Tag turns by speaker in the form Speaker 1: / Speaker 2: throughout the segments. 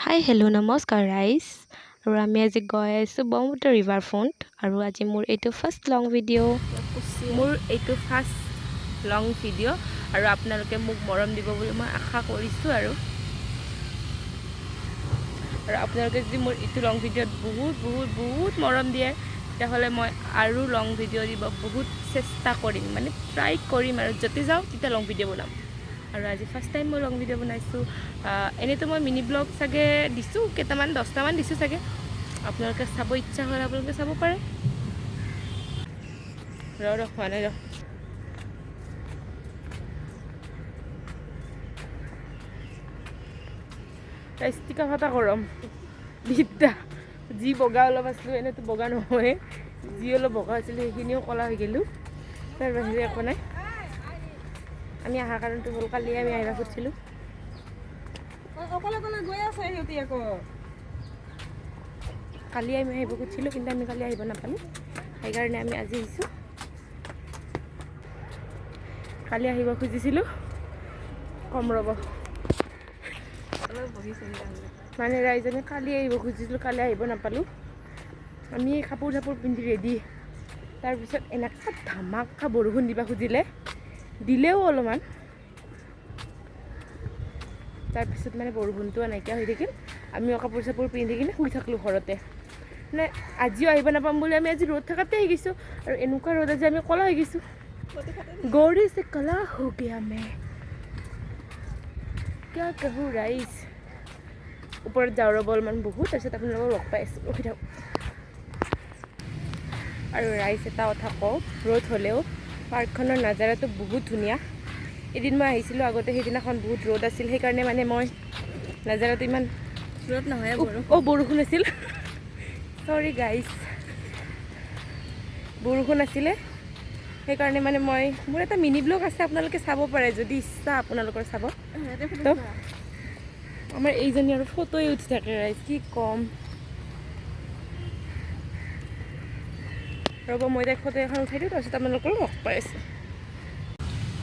Speaker 1: hi hello' নমস্কাৰ ৰাইজ আৰু আমি আজি গৈ আছোঁ ব্ৰহ্মপুত্ৰ ৰিভাৰ ফ্ৰণ্ট আৰু আজি মোৰ এইটো ফাৰ্ষ্ট লং ভিডিঅ' আৰু আপোনালোকে মোক মৰম দিব বুলি মই আশা কৰিছোঁ আৰু আপোনালোকে যদি মোৰ এইটো লং ভিডিঅ'ত বহুত মৰম দিয়ে তেতিয়াহ'লে মই আৰু লং ভিডিঅ' দিব বহুত চেষ্টা কৰিম মানে ট্ৰাই কৰিম আৰু য'তে যাওঁ তেতিয়া লং ভিডিঅ' বনাম আৰু আজি ফাৰ্ষ্ট টাইম মই লং ভিডিঅ' বনাইছোঁ এনেইতো মই মিনি ব্লগ চাগে দিছোঁ কেইটামান 10টামান দিছোঁ চাগে আপোনালোকে চাব ইচ্ছা হ'লে আপোনালোকে চাব পাৰে হোৱা নাই ষ্টিকা ফটা গৰম বিদ্যা যি বগা অলপ আছিলোঁ এনেইতো বগা নহয় যি অলপ বগা আছিলোঁ সেইখিনিও ক'লা হৈ গ'লোঁ তাৰ বাহিৰে একো নাই আমি অহাৰ কাৰণটো হ'ল কালি আমি আহিব খুজিছিলোঁ কালি আমি আহিব খুজিছিলোঁ কিন্তু আমি কালি আহিব নাপালোঁ সেইকাৰণে আমি আজি আহিছোঁ কালি আহিব খুজিছিলোঁ কম ৰ'ব মানে ৰাইজনে কালি আহিব খুজিছিলোঁ কালি আহিব নাপালোঁ আমি কাপোৰ চাপোৰ পিন্ধি ৰেডি তাৰপিছত এনেকুৱা ধামাকা বৰষুণ দিব খুজিলে দিলেও অলপমান তাৰপিছত মানে বৰষুণটো নাইকিয়া হৈ থাকিল আমিও কাপোৰ চাপোৰ পিন্ধি কিনে শুই থাকিলোঁ ঘৰতে মানে আজিও আহিব নাপাম বুলি আমি আজি ৰ'দ থকাতে আহি গৈছোঁ আৰু এনেকুৱা ৰ'দ আজি আমি ক'লা হৈ গৈছোঁ গৌৰী से कला हो गया मैं क्या कहूँ राइज ওপৰত যাওঁ ৰ'ব অলপমান বহুত তাৰপিছত আপোনালোকক লগ পাই আছোঁ ৰখি থাকক আৰু ৰাইজ এটা কথা কওঁ ৰ'দ হ'লেও পাৰ্কখনৰ নাজাৰাটো বহুত ধুনীয়া এদিন মই আহিছিলোঁ আগতে সেইদিনাখন বহুত ৰ'দ আছিল সেইকাৰণে মানে মই নাজাৰাটো ইমান ৰ'দ নহয় বৰষুণ আছিল চৰি গাইজ বৰষুণ আছিলে সেইকাৰণে মানে মোৰ এটা মিনি ব্লগ আছে আপোনালোকে চাব পাৰে যদি ইচ্ছা আপোনালোকৰ চাব তো আমাৰ এইজনী আৰু ফটোই উঠি থাকে ৰাইজ কি ক'ম ৰ'ব মই তাইক ফটো এখন উঠাই দিওঁ তাৰপিছত আপোনালোকৰ লগ পাই আছোঁ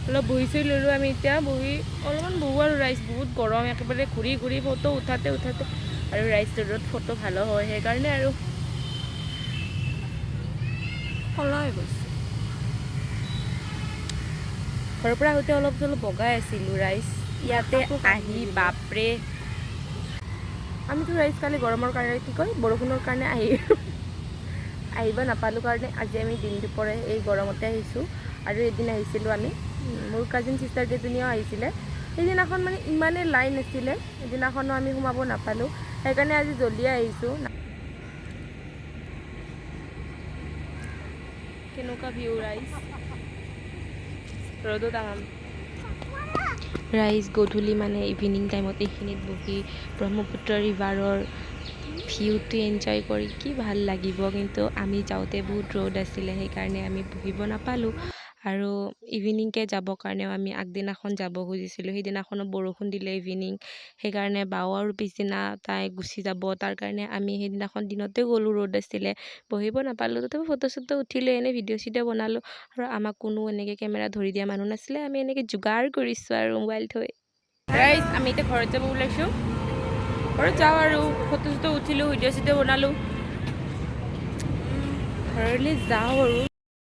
Speaker 1: অলপ বহি চহি ল'লোঁ আমি এতিয়া বহি অলপমান বহোঁ আৰু ৰাইজ বহুত গৰম একেবাৰে ঘূৰি ফটো উঠাতে আৰু ৰাইজ ৰ'দত ফটো ভালো হয় সেইকাৰণে আৰু ক'লা হৈ গৈছে ঘৰৰ পৰা আহোঁতে অলপ চলপ বগাই আছিলোঁ ৰাইজ ইয়াতে আহি বাপৰে আমিতো ৰাইজ কালি গৰমৰ কাৰণে কি কয় বৰষুণৰ কাৰণে আহিব নাপালোঁ কাৰণে আজি আমি দিন দুপৰে এই গৰমতে আহিছোঁ আৰু এদিন আহিছিলোঁ আমি মোৰ কাজিন চিষ্টাৰ কেইজনীও আহিছিলে সেইদিনাখন মানে ইমানেই লাইন আছিলে সেইদিনাখনো আমি সোমাব নাপালোঁ সেইকাৰণে আজি জল্দিয়ে আহিছোঁ কেনেকুৱা ভিউ ৰাইজ ৰ'দত ৰাইজ গধূলি মানে ইভিনিং টাইমত এইখিনিত বহি ব্ৰহ্মপুত্ৰ ৰিভাৰৰ ভিউটো এনজয় কৰি কি ভাল লাগিব কিন্তু আমি যাওঁতে বহুত ৰ'দ আছিলে সেইকাৰণে আমি বহিব নাপালোঁ আৰু ইভিনিংকৈ যাবৰ কাৰণেও আমি আগদিনাখন যাব খুজিছিলোঁ সেইদিনাখনো বৰষুণ দিলে ইভিনিং সেইকাৰণে বাও আৰু পিছদিনা তাই গুচি যাব তাৰ কাৰণে আমি সেইদিনাখন দিনতে গ'লোঁ ৰ'দ আছিলে বহিব নাপালোঁ তথাপি ফটো চটো উঠিলোঁ এনেই ভিডিঅ' চিডিঅ' বনালোঁ আৰু আমাক কোনো এনেকৈ কেমেৰা ধৰি দিয়া মানুহ নাছিলে আমি এনেকৈ যোগাৰ কৰিছোঁ আৰু মোবাইল থৈ ৰাইজ আমি এতিয়া ঘৰত যাব ওলাইছোঁ ঘৰত যাওঁ আৰু ফটো চটো উঠিলোঁ ভিডিঅ' চিডিঅ' বনালোঁ ঘৰলৈ যাওঁ আৰু